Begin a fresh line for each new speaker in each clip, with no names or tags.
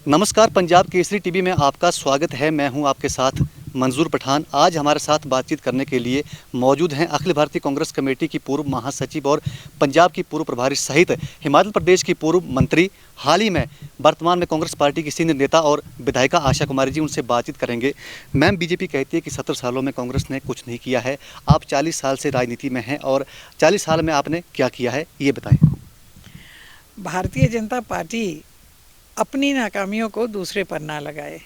नमस्कार, पंजाब केसरी टीवी में आपका स्वागत है। मैं हूं आपके साथ मंजूर पठान। आज हमारे साथ बातचीत करने के लिए मौजूद हैं अखिल भारतीय कांग्रेस कमेटी की पूर्व महासचिव और पंजाब की पूर्व प्रभारी सहित हिमाचल प्रदेश की पूर्व मंत्री, हाल ही में वर्तमान में कांग्रेस पार्टी की सीनियर नेता और विधायिका आशा कुमारी जी। उनसे बातचीत करेंगे। मैम, बीजेपी कहती है कि 70 सालों में कांग्रेस ने कुछ नहीं किया है। आप 40 साल से राजनीति में हैं और 40 साल में आपने क्या किया है, ये बताएं।
भारतीय जनता पार्टी अपनी नाकामियों को दूसरे पर ना लगाए।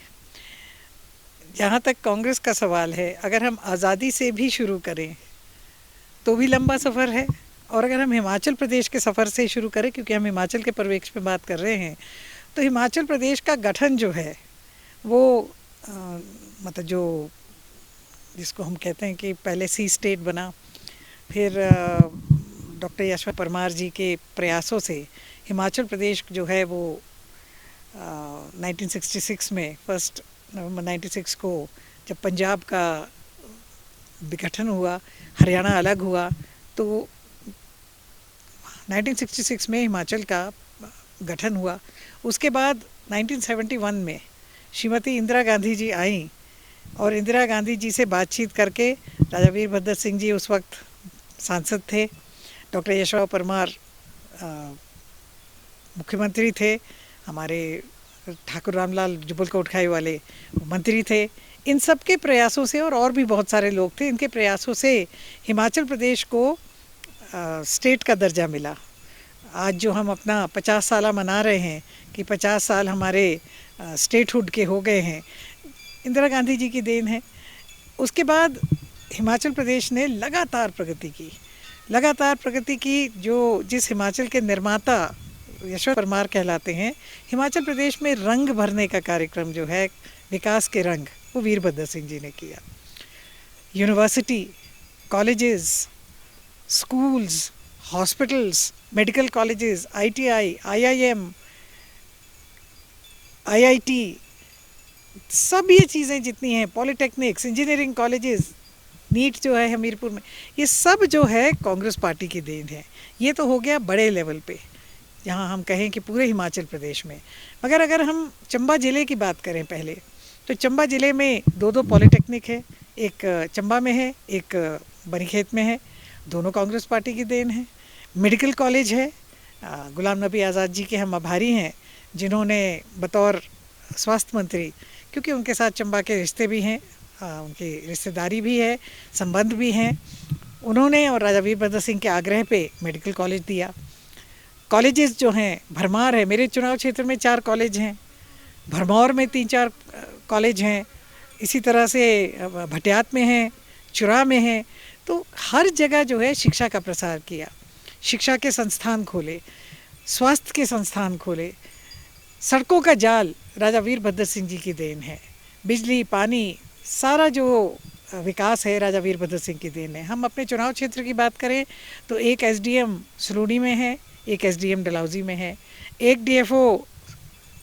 जहाँ तक कांग्रेस का सवाल है, अगर हम आज़ादी से भी शुरू करें तो भी लंबा सफ़र है, और अगर हम हिमाचल प्रदेश के सफ़र से शुरू करें, क्योंकि हम हिमाचल के परिप्रेक्ष्य में बात कर रहे हैं, तो हिमाचल प्रदेश का गठन जो है वो मतलब जो जिसको हम कहते हैं कि पहले सी स्टेट बना, फिर डॉक्टर यशवंत परमार जी के प्रयासों से हिमाचल प्रदेश जो है वो 1966 में 1 नवंबर 96 को जब पंजाब का विघटन हुआ, हरियाणा अलग हुआ, तो 1966 में हिमाचल का गठन हुआ। उसके बाद 1971 में श्रीमती इंदिरा गांधी जी आई, और इंदिरा गांधी जी से बातचीत करके राजा वीरभद्र सिंह जी उस वक्त सांसद थे, डॉक्टर यशवंत परमार मुख्यमंत्री थे, हमारे ठाकुर रामलाल जुबल कोटखाई वाले मंत्री थे। इन सब के प्रयासों से, और भी बहुत सारे लोग थे, इनके प्रयासों से हिमाचल प्रदेश को स्टेट का दर्जा मिला। आज जो हम अपना 50 साल मना रहे हैं कि 50 साल हमारे स्टेटहुड के हो गए हैं, इंदिरा गांधी जी की देन है। उसके बाद हिमाचल प्रदेश ने लगातार प्रगति की। जिस हिमाचल के निर्माता यशवंत परमार कहलाते हैं, हिमाचल प्रदेश में रंग भरने का कार्यक्रम जो है, विकास के रंग, वो वीरभद्र सिंह जी ने किया। University, colleges, schools, hospitals, medical colleges, ITI, IIM, IIT, सब ये चीज़ें जितनी हैं, पॉलिटेक्निक्स, इंजीनियरिंग कॉलेजेस, नीट जो है हमीरपुर में, ये सब जो है कांग्रेस पार्टी की देन है। ये तो हो गया बड़े लेवल पे, जहाँ हम कहें कि पूरे हिमाचल प्रदेश में। मगर अगर हम चंबा ज़िले की बात करें पहले, तो चंबा ज़िले में 2 पॉलिटेक्निक है, एक चंबा में है, एक बनीखेत में है, दोनों कांग्रेस पार्टी की देन है। मेडिकल कॉलेज है, गुलाम नबी आज़ाद जी के हम आभारी हैं, जिन्होंने बतौर स्वास्थ्य मंत्री, क्योंकि उनके साथ चंबा के रिश्ते भी हैं, उनकी रिश्तेदारी भी है, संबंध भी हैं, उन्होंने और राजा वीरभद्र सिंह के आग्रह पे मेडिकल कॉलेज दिया। कॉलेजेस जो हैं, भरमार है, मेरे चुनाव क्षेत्र में 4 कॉलेज हैं, भरमौर में 3-4 कॉलेज हैं, इसी तरह से भटियात में हैं, चुरा में हैं। तो हर जगह जो है शिक्षा का प्रसार किया, शिक्षा के संस्थान खोले, स्वास्थ्य के संस्थान खोले। सड़कों का जाल राजा वीरभद्र सिंह जी की देन है। बिजली, पानी, सारा जो विकास है राजा वीरभद्र सिंह की देन है। हम अपने चुनाव क्षेत्र की बात करें तो एक SDM सलूनी में है, एक SDM डलहौजी में है, एक DFO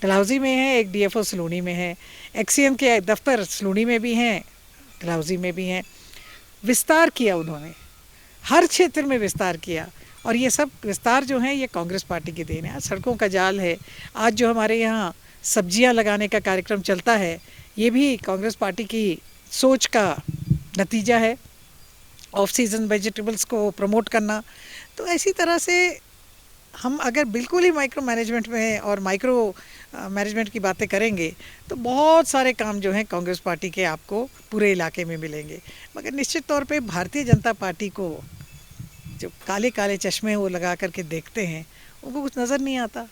डलहौजी में है, एक DFO सलूनी में है, XCM के दफ्तर सलूनी में भी हैं, डलहौजी में भी हैं। विस्तार किया उन्होंने, हर क्षेत्र में विस्तार किया, और ये सब विस्तार जो है ये कांग्रेस पार्टी की देन है। आज सड़कों का जाल है, आज जो हमारे यहाँ सब्जियां लगाने का कार्यक्रम चलता है, ये भी कांग्रेस पार्टी की सोच का नतीजा है। ऑफ सीज़न वेजिटेबल्स को प्रमोट करना। तो ऐसी तरह से हम अगर बिल्कुल ही माइक्रो मैनेजमेंट में और माइक्रो मैनेजमेंट की बातें करेंगे तो बहुत सारे काम जो हैं कांग्रेस पार्टी के आपको पूरे इलाके में मिलेंगे। मगर निश्चित तौर पे भारतीय जनता पार्टी को जो काले काले चश्मे वो लगा करके देखते हैं, उनको कुछ नज़र नहीं आता।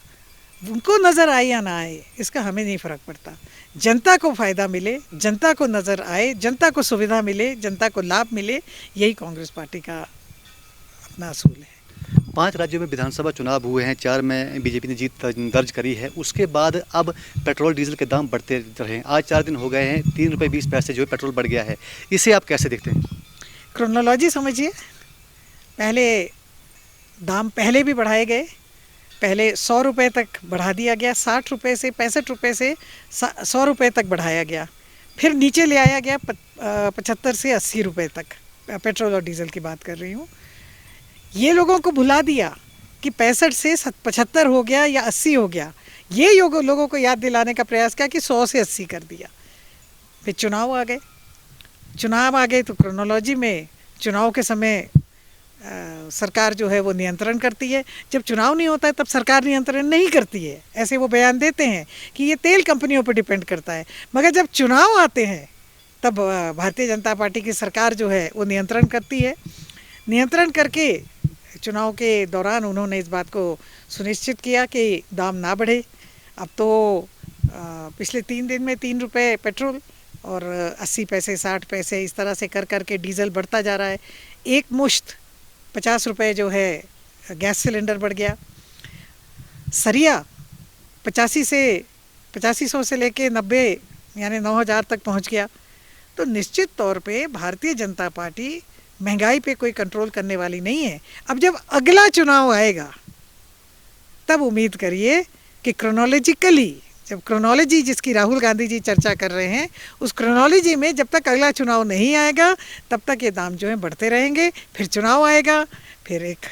उनको नज़र आए या ना आए, इसका हमें नहीं फ़र्क पड़ता। जनता को फ़ायदा मिले, जनता को नज़र आए, जनता को सुविधा मिले, जनता को लाभ मिले, यही कांग्रेस पार्टी का अपना असूल है।
5 राज्यों में विधानसभा चुनाव हुए हैं, 4 में बीजेपी ने जीत दर्ज करी है। उसके बाद अब पेट्रोल डीजल के दाम बढ़ते रहे हैं। आज 4 दिन हो गए हैं, 3 रुपये 20 पैसे जो है पेट्रोल बढ़ गया है। इसे आप कैसे देखते हैं?
क्रोनोलॉजी समझिए। पहले दाम पहले भी बढ़ाए गए, पहले 100 रुपये तक बढ़ा दिया गया, 60 रुपये से 65 रुपये से 100 रुपये तक बढ़ाया गया, फिर नीचे ले आया गया 75 से 80 रुपये तक। पेट्रोल और डीजल की बात कर रही हूँ। ये लोगों को भुला दिया कि 65 से 75 हो गया या 80 हो गया, ये लोगों को याद दिलाने का प्रयास किया कि 100 से 80 कर दिया। फिर चुनाव आ गए तो क्रोनोलॉजी में चुनाव के समय सरकार जो है वो नियंत्रण करती है, जब चुनाव नहीं होता है तब सरकार नियंत्रण नहीं करती है। ऐसे वो बयान देते हैं कि ये तेल कंपनियों पर डिपेंड करता है, मगर जब चुनाव आते हैं तब भारतीय जनता पार्टी की सरकार जो है वो नियंत्रण करती है। नियंत्रण करके चुनाव के दौरान उन्होंने इस बात को सुनिश्चित किया कि दाम ना बढ़े। अब तो पिछले 3 दिन में 3 रुपये पेट्रोल और 80 पैसे 60 पैसे इस तरह से कर करके डीजल बढ़ता जा रहा है। एक मुश्त 50 रुपये जो है गैस सिलेंडर बढ़ गया। सरिया 8500 से लेके 90 यानी 9000 तक पहुंच गया। तो निश्चित तौर पे भारतीय जनता पार्टी महंगाई पे कोई कंट्रोल करने वाली नहीं है। अब जब अगला चुनाव आएगा तब उम्मीद करिए कि क्रोनोलॉजिकली, जब क्रोनोलॉजी जिसकी राहुल गांधी जी चर्चा कर रहे हैं, उस क्रोनोलॉजी में जब तक अगला चुनाव नहीं आएगा तब तक ये दाम जो है बढ़ते रहेंगे। फिर चुनाव आएगा, फिर एक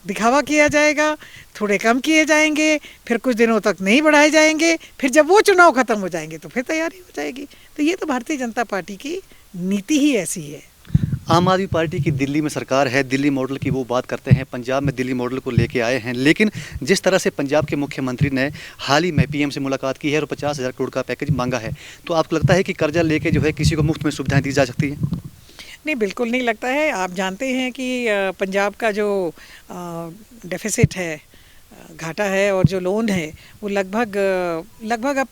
दिखावा किया जाएगा, थोड़े कम किए जाएंगे, फिर कुछ दिनों तक नहीं बढ़ाए जाएंगे, फिर जब वो चुनाव ख़त्म हो जाएंगे तो फिर तैयारी हो जाएगी। तो ये तो भारतीय जनता पार्टी की नीति ही ऐसी है।
आम आदमी पार्टी की दिल्ली में सरकार है, दिल्ली मॉडल की वो बात करते हैं, पंजाब में दिल्ली मॉडल को लेके आए हैं, लेकिन जिस तरह से पंजाब के मुख्यमंत्री ने हाल ही में पीएम से मुलाकात की है और 50,000 करोड़ का पैकेज मांगा है, तो आपको लगता है कि कर्जा लेके जो है किसी को मुफ्त में सुविधाएं दी जा सकती हैं?
नहीं, बिल्कुल नहीं लगता है। आप जानते हैं कि पंजाब का जो डेफिसिट है, घाटा है, और जो लोन है वो लगभग अब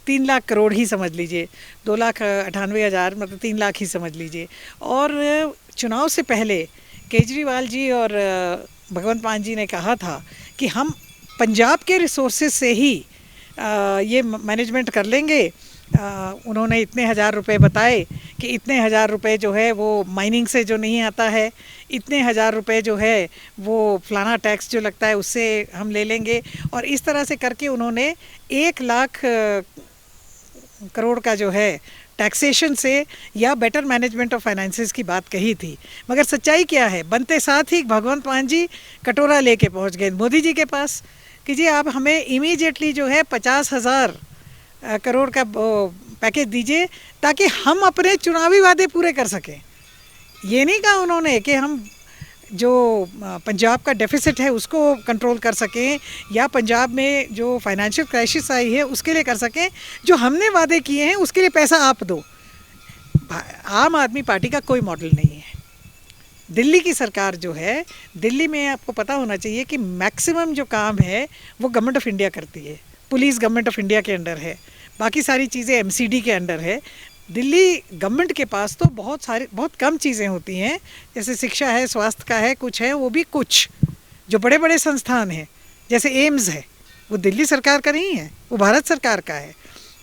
3 लाख करोड़ ही समझ लीजिए, 2,98,000 मतलब 3 लाख ही समझ लीजिए। और चुनाव से पहले केजरीवाल जी और भगवंत मान जी ने कहा था कि हम पंजाब के रिसोर्सेज से ही ये मैनेजमेंट कर लेंगे। उन्होंने इतने हज़ार रुपए बताए कि इतने हज़ार रुपए जो है वो माइनिंग से जो नहीं आता है, इतने हज़ार रुपए जो है वो फलाना टैक्स जो लगता है उससे हम ले लेंगे। और इस तरह से करके उन्होंने 1 लाख करोड़ का जो है टैक्सेशन से या बेटर मैनेजमेंट ऑफ फाइनेंसेस की बात कही थी। मगर सच्चाई क्या है, बनते साथ ही भगवंत मान जी कटोरा लेके पहुंच गए मोदी जी के पास कि जी आप हमें इमीडिएटली जो है 50,000 करोड़ का पैकेज दीजिए ताकि हम अपने चुनावी वादे पूरे कर सकें। ये नहीं कहा उन्होंने कि हम जो पंजाब का डेफिसिट है उसको कंट्रोल कर सकें या पंजाब में जो फाइनेंशियल क्राइसिस आई है उसके लिए कर सकें। जो हमने वादे किए हैं उसके लिए पैसा आप दो। आम आदमी पार्टी का कोई मॉडल नहीं है। दिल्ली की सरकार जो है, दिल्ली में आपको पता होना चाहिए कि मैक्सिमम जो काम है वो गवर्नमेंट ऑफ इंडिया करती है। पुलिस गवर्नमेंट ऑफ इंडिया के अंडर है, बाकी सारी चीज़ें एमसीडी के अंडर है। दिल्ली गवर्नमेंट के पास तो बहुत कम चीज़ें होती हैं, जैसे शिक्षा है, स्वास्थ्य का है, कुछ है, वो भी कुछ। जो बड़े बड़े संस्थान हैं जैसे एम्स है वो दिल्ली सरकार का नहीं है, वो भारत सरकार का है।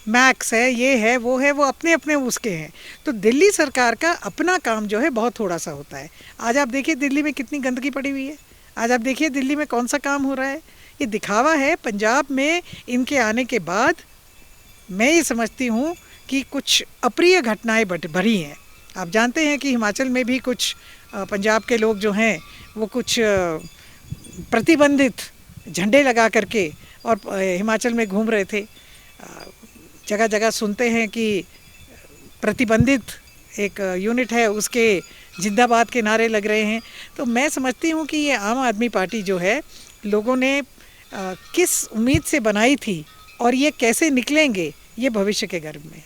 मैक्स है, ये है, वो है, वो अपने अपने उसके हैं। तो दिल्ली सरकार का अपना काम जो है बहुत थोड़ा सा होता है। आज आप देखिए दिल्ली में कितनी गंदगी पड़ी हुई है, आज आप देखिए दिल्ली में कौन सा काम हो रहा है। ये दिखावा है। पंजाब में इनके आने के बाद मैं ये समझती हूँ कि कुछ अप्रिय घटनाएं बढ़ी हैं। आप जानते हैं कि हिमाचल में भी कुछ पंजाब के लोग जो हैं वो कुछ प्रतिबंधित झंडे लगा करके और हिमाचल में घूम रहे थे। जगह जगह सुनते हैं कि प्रतिबंधित एक यूनिट है उसके जिंदाबाद के नारे लग रहे हैं। तो मैं समझती हूँ कि ये आम आदमी पार्टी जो है लोगों ने किस उम्मीद से बनाई थी और ये कैसे निकलेंगे ये भविष्य के गर्भ में।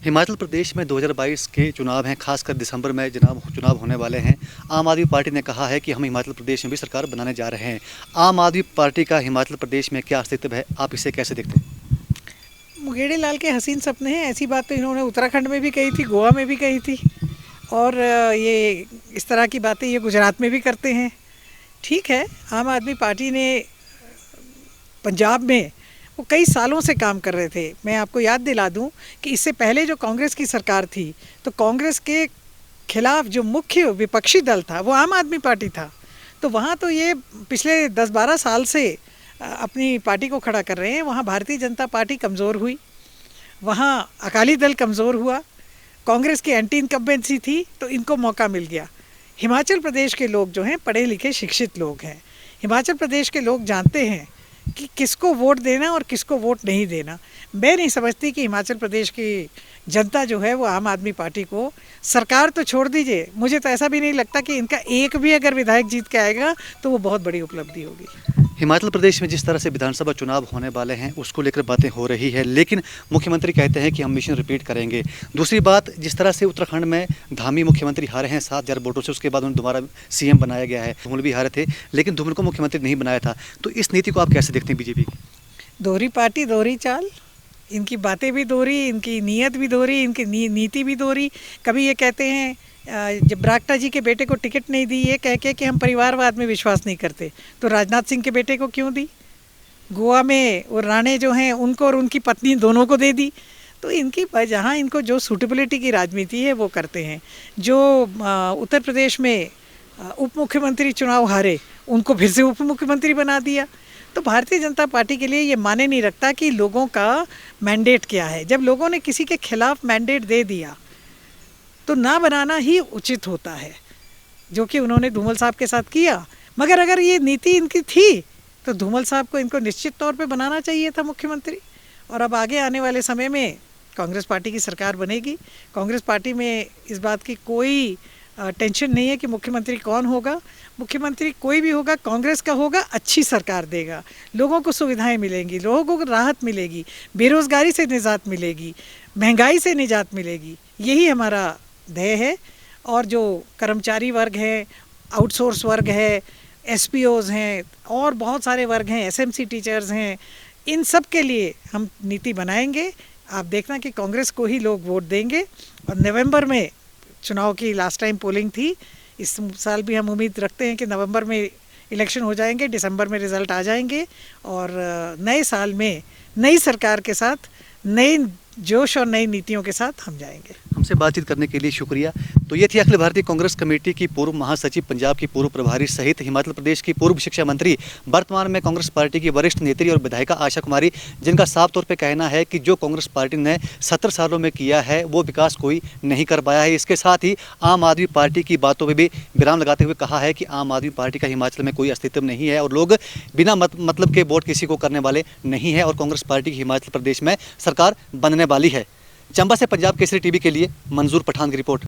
हिमाचल प्रदेश में 2022 के चुनाव हैं, खासकर दिसंबर में चुनाव होने वाले हैं। आम आदमी पार्टी ने कहा है कि हम हिमाचल प्रदेश में भी सरकार बनाने जा रहे हैं। आम आदमी पार्टी का हिमाचल प्रदेश में क्या अस्तित्व है, आप इसे कैसे देखते हैं?
मुंगेड़ी लाल के हसीन सपने हैं। ऐसी बात तो इन्होंने उत्तराखंड में भी कही थी, गोवा में भी कही थी, और ये इस तरह की बातें ये गुजरात में भी करते हैं। ठीक है, आम आदमी पार्टी ने पंजाब में वो कई सालों से काम कर रहे थे। मैं आपको याद दिला दूं कि इससे पहले जो कांग्रेस की सरकार थी तो कांग्रेस के खिलाफ जो मुख्य विपक्षी दल था वो आम आदमी पार्टी था। तो वहाँ तो ये पिछले 10-12 साल से अपनी पार्टी को खड़ा कर रहे हैं। वहाँ भारतीय जनता पार्टी कमज़ोर हुई, वहाँ अकाली दल कमज़ोर हुआ, कांग्रेस की एंटी इनकम्बेंसी थी तो इनको मौका मिल गया। हिमाचल प्रदेश के लोग जो हैं पढ़े लिखे शिक्षित लोग हैं। हिमाचल प्रदेश के लोग जानते हैं कि किसको वोट देना और किसको वोट नहीं देना। मैं नहीं समझती कि हिमाचल प्रदेश की जनता जो है वो आम आदमी पार्टी को, सरकार तो छोड़ दीजिए, मुझे तो ऐसा भी नहीं लगता कि इनका एक भी अगर विधायक जीत के आएगा तो वो बहुत बड़ी उपलब्धि होगी।
हिमाचल प्रदेश में जिस तरह से विधानसभा चुनाव होने वाले हैं उसको लेकर बातें हो रही है, लेकिन मुख्यमंत्री कहते हैं कि हम मिशन रिपीट करेंगे। दूसरी बात, जिस तरह से उत्तराखंड में धामी मुख्यमंत्री हारे हैं 7,000 वोटों से, उसके बाद उन्हें दोबारा सीएम बनाया गया है। धूमल भी हारे थे, लेकिन धूमल को मुख्यमंत्री नहीं बनाया था। तो इस नीति को आप कैसे देखते हैं बीजेपी की?
दोहरी पार्टी, दोहरी चाल, इनकी बातें भी दोहरी, इनकी नीयत भी दोहरी, इनकी नीति भी दोहरी। कभी ये कहते हैं जब बरागटा जी के बेटे को टिकट नहीं दी ये कह के कि हम परिवारवाद में विश्वास नहीं करते, तो राजनाथ सिंह के बेटे को क्यों दी? गोवा में वो राणे जो हैं उनको और उनकी पत्नी दोनों को दे दी। तो इनकी जहाँ इनको जो सूटेबिलिटी की राजनीति है वो करते हैं। जो उत्तर प्रदेश में उप मुख्यमंत्री चुनाव हारे उनको फिर से उप मुख्यमंत्री बना दिया। तो भारतीय जनता पार्टी के लिए ये माने नहीं रखता कि लोगों का मैंडेट क्या है। जब लोगों ने किसी के खिलाफ मैंडेट दे दिया तो ना बनाना ही उचित होता है, जो कि उन्होंने धूमल साहब के साथ किया। मगर अगर ये नीति इनकी थी तो धूमल साहब को इनको निश्चित तौर पे बनाना चाहिए था मुख्यमंत्री। और अब आगे आने वाले समय में कांग्रेस पार्टी की सरकार बनेगी। कांग्रेस पार्टी में इस बात की कोई टेंशन नहीं है कि मुख्यमंत्री कौन होगा। मुख्यमंत्री कोई भी होगा, कांग्रेस का होगा, अच्छी सरकार देगा, लोगों को सुविधाएं मिलेंगी, लोगों को राहत मिलेगी, बेरोज़गारी से निजात मिलेगी, महंगाई से निजात मिलेगी। यही हमारा ध्येय है। और जो कर्मचारी वर्ग है, आउटसोर्स वर्ग है, एसपीओज हैं और बहुत सारे वर्ग हैं, एसएमसी टीचर्स हैं, इन सब के लिए हम नीति बनाएंगे। आप देखना कि कांग्रेस को ही लोग वोट देंगे। और नवंबर में चुनाव की लास्ट टाइम पोलिंग थी, इस साल भी हम उम्मीद रखते हैं कि नवंबर में इलेक्शन हो जाएंगे, दिसंबर में रिज़ल्ट आ जाएंगे और नए साल में नई सरकार के साथ, नए जोश और नई नीतियों के साथ हम जाएंगे।
हमसे बातचीत करने के लिए शुक्रिया। तो ये थी अखिल भारतीय कांग्रेस कमेटी की पूर्व महासचिव, पंजाब की पूर्व प्रभारी सहित हिमाचल प्रदेश की पूर्व शिक्षा मंत्री, वर्तमान में कांग्रेस पार्टी की वरिष्ठ नेत्री और विधायिका आशा कुमारी, जिनका साफ तौर पे कहना है कि जो कांग्रेस पार्टी ने 70 सालों में किया है वो विकास कोई नहीं कर पाया है। इसके साथ ही आम आदमी पार्टी की बातों पर भी विराम लगाते हुए कहा है कि आम आदमी पार्टी का हिमाचल में कोई अस्तित्व नहीं है और लोग बिना मतलब के वोट किसी को करने वाले नहीं है और कांग्रेस पार्टी की हिमाचल प्रदेश में सरकार बनने वाली है। चंबा से पंजाब केसरी टीवी के लिए मंजूर पठान की रिपोर्ट।